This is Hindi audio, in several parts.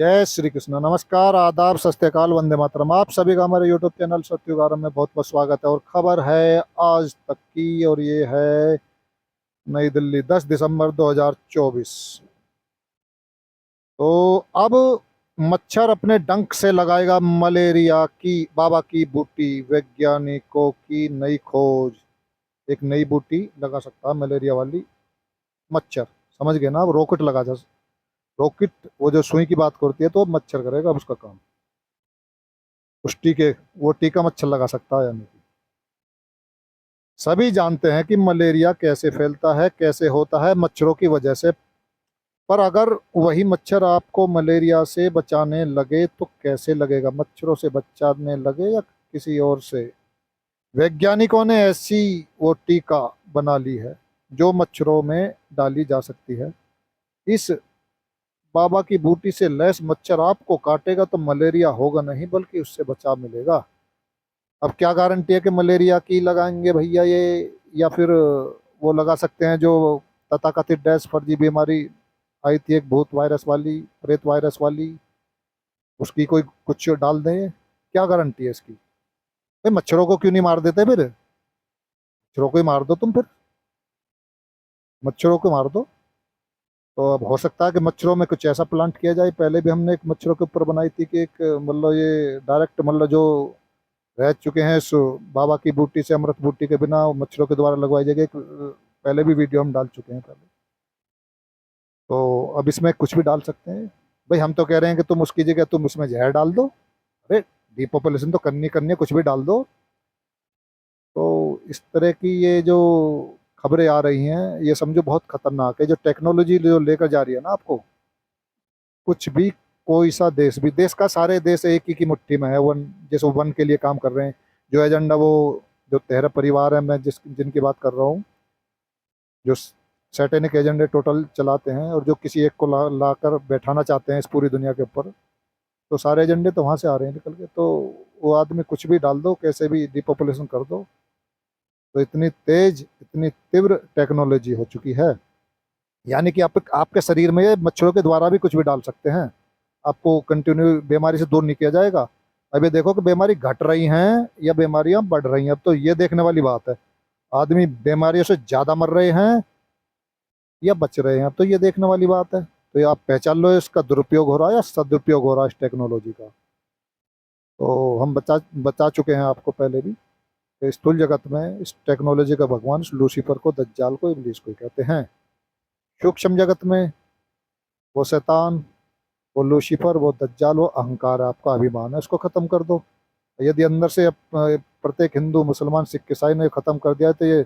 जय श्री कृष्ण। नमस्कार, आदाब, सत श्री अकाल, वंदे मातरम। आप सभी का हमारे यूट्यूब चैनल सत्युगारम में बहुत बहुत स्वागत है। और खबर है आज तक की, और ये है नई दिल्ली 10 दिसंबर 2024। तो अब मच्छर अपने डंक से लगाएगा मलेरिया की बाबा की बूटी, वैज्ञानिकों की नई खोज। एक नई बूटी लगा सकता है मलेरिया वाली मच्छर। समझ गए ना? अब रॉकेट लगा जा, रॉकेट, वो जो सुई की बात करती है तो मच्छर करेगा अब उसका काम। उस टीके, वो टीका मच्छर लगा सकता है या नहीं? सभी जानते हैं कि मलेरिया कैसे फैलता है, कैसे होता है, मच्छरों की वजह से। पर अगर वही मच्छर आपको मलेरिया से बचाने लगे तो कैसे लगेगा? मच्छरों से बचाने लगे या किसी और से? वैज्ञानिकों ने ऐसी वो टीका बना ली है जो मच्छरों में डाली जा सकती है। इस बाबा की बूटी से लैस मच्छर आपको काटेगा तो मलेरिया होगा नहीं, बल्कि उससे बचाव मिलेगा। अब क्या गारंटी है कि मलेरिया की लगाएंगे भैया ये, या फिर वो लगा सकते हैं जो तथाकथित डैश फर्जी बीमारी आई थी, एक भूत वायरस वाली, प्रेत वायरस वाली, उसकी कोई कुछ डाल दें? क्या गारंटी है इसकी? भाई मच्छरों को क्यों नहीं मार देते फिर? मच्छरों को ही मार दो तुम फिर, मच्छरों को मार दो। तो अब हो सकता है कि मच्छरों में कुछ ऐसा प्लांट किया जाए। पहले भी हमने एक मच्छरों के ऊपर बनाई थी कि एक मतलब ये डायरेक्ट मतलब जो रह चुके हैं इस बाबा की बूटी से, अमृत बूटी के बिना मच्छरों के द्वारा लगवाई जाएगी, एक पहले भी वीडियो हम डाल चुके हैं पहले। तो अब इसमें कुछ भी डाल सकते हैं। भाई हम तो कह रहे हैं कि तुम उसकी जगह तुम उसमें जहर डाल दो। अरे डिपॉपुलेशन तो करनी करनी है, कुछ भी डाल दो। तो इस तरह की ये जो खबरें आ रही हैं ये समझो बहुत खतरनाक है। जो टेक्नोलॉजी जो लेकर जा रही है ना आपको, कुछ भी, कोई सा देश भी, देश का सारे देश एक ही की मुट्ठी में है। वन, जैसे वन के लिए काम कर रहे हैं, जो एजेंडा वो, जो तेरह परिवार है, मैं जिनकी बात कर रहा हूँ, जो सैटेनिक एजेंडे टोटल चलाते हैं और जो किसी एक को लाकर बैठाना चाहते हैं इस पूरी दुनिया के ऊपर, तो सारे एजेंडे तो वहां से आ रहे हैं निकल के। तो वो आदमी कुछ भी डाल दो, कैसे भी डिपॉपुलेशन कर दो। तो इतनी तेज, इतनी तीव्र टेक्नोलॉजी हो चुकी है, यानी कि आप आपके शरीर में ये मच्छरों के द्वारा भी कुछ भी डाल सकते हैं। आपको कंटिन्यू बीमारी से दूर नहीं किया जाएगा। अब ये देखो कि बीमारी घट रही हैं या बीमारियां बढ़ रही हैं, अब तो ये देखने वाली बात है। आदमी बीमारियों से ज्यादा मर रहे हैं या बच रहे हैं, अब तो ये देखने वाली बात है। तो ये आप पहचान लो, इसका दुरुपयोग हो रहा है या सदुपयोग हो रहा है इस टेक्नोलॉजी का। तो हम बचा बता चुके हैं आपको पहले भी कि स्थूल जगत में इस टेक्नोलॉजी का भगवान लूसीफर को, दज्जाल को, इब्लीस को कहते हैं। सूक्ष्म जगत में वो शैतान, वो लूसीफर, वो दज्जाल, वो अहंकार है, आपका अभिमान है, उसको खत्म कर दो। यदि अंदर से प्रत्येक हिंदू, मुसलमान, सिख, ईसाई ने खत्म कर दिया तो ये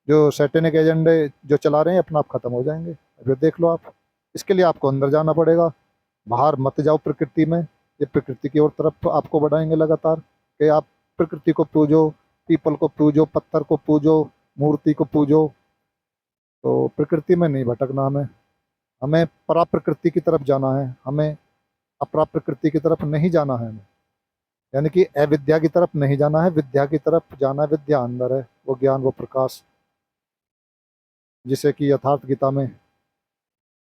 जो सैटेनिक एजेंडे जो चला रहे हैं अपना आप खत्म हो जाएंगे। अब ये देख लो आप। इसके लिए आपको अंदर जाना पड़ेगा, बाहर मत जाओ प्रकृति में। ये प्रकृति की ओर तरफ आपको बढ़ाएंगे लगातार कि आप प्रकृति को पूजो, पीपल को पूजो, पत्थर को पूजो, मूर्ति को पूजो। तो प्रकृति में नहीं भटकना हमें, हमें परा प्रकृति की तरफ जाना है, हमें अपरा प्रकृति की तरफ नहीं जाना है हमें। यानी कि अविद्या की तरफ नहीं जाना है, विद्या की तरफ जाना है। विद्या अंदर है, वो ज्ञान, वो प्रकाश, जिसे कि यथार्थ गीता में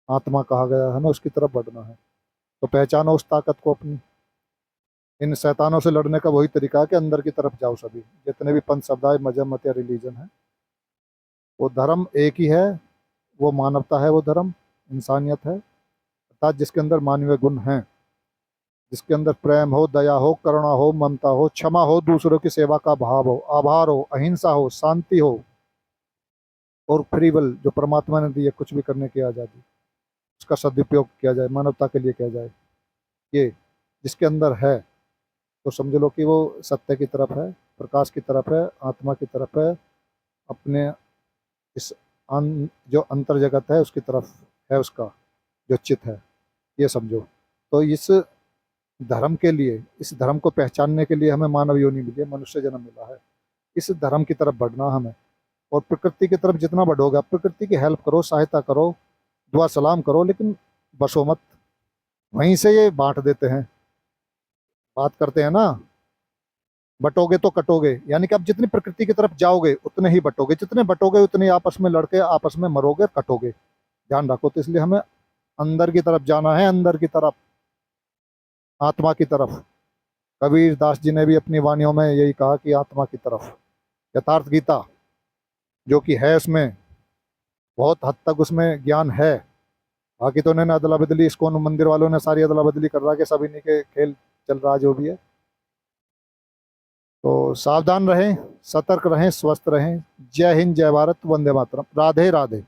आत्मा कहा गया है, हमें उसकी तरफ बढ़ना है। तो पहचानो उस ताकत को अपनी। इन शैतानों से लड़ने का वही तरीका है कि अंदर की तरफ जाओ। सभी जितने भी पंथ, समुदाय, मजहब, मत या रिलीजन है, वो धर्म एक ही है। वो मानवता है, वो धर्म इंसानियत है, अर्थात जिसके अंदर मानवीय गुण हैं, जिसके अंदर प्रेम हो, दया हो, करुणा हो, ममता हो, क्षमा हो, दूसरों की सेवा का भाव हो, आभार हो, अहिंसा हो, शांति हो, और फ्री विल जो परमात्मा ने दी है कुछ भी करने की आज़ादी, उसका सदुपयोग किया जाए, मानवता के लिए किया जाए। ये जिसके अंदर है तो समझ लो कि वो सत्य की तरफ है, प्रकाश की तरफ है, आत्मा की तरफ है, अपने इस जो अंतर जगत है उसकी तरफ है, उसका जो चित है, ये समझो। तो इस धर्म के लिए, इस धर्म को पहचानने के लिए हमें मानव योनि मिली है, मनुष्य जन्म मिला है। इस धर्म की तरफ बढ़ना हमें। और प्रकृति की तरफ जितना बढ़ोगे, आप प्रकृति की हेल्प करो, सहायता करो, दुआ सलाम करो, लेकिन बसो मत। वहीं से ये बांट देते हैं, बात करते हैं ना, बटोगे तो कटोगे। यानी कि आप जितनी प्रकृति की तरफ जाओगे उतने ही बटोगे, जितने बटोगे उतने आपस में लड़के, आपस में मरोगे, कटोगे। ध्यान रखो। तो इसलिए हमें अंदर की तरफ जाना है, अंदर की तरफ। आत्मा की तरफ। कबीर दास जी ने भी अपनी वाणियों में यही कहा कि आत्मा की तरफ। यथार्थ गीता जो कि है, उसमें बहुत हद तक उसमें ज्ञान है। बाकी तो उन्होंने अदला बदली, इस्कॉन मंदिर वालों ने सारी अदला बदली कर रहा के सब इन्हीं के खेल चल रहा जो भी है। तो सावधान रहें, सतर्क रहें, स्वस्थ रहें। जय हिंद, जय भारत, वंदे मातरम, राधे राधे।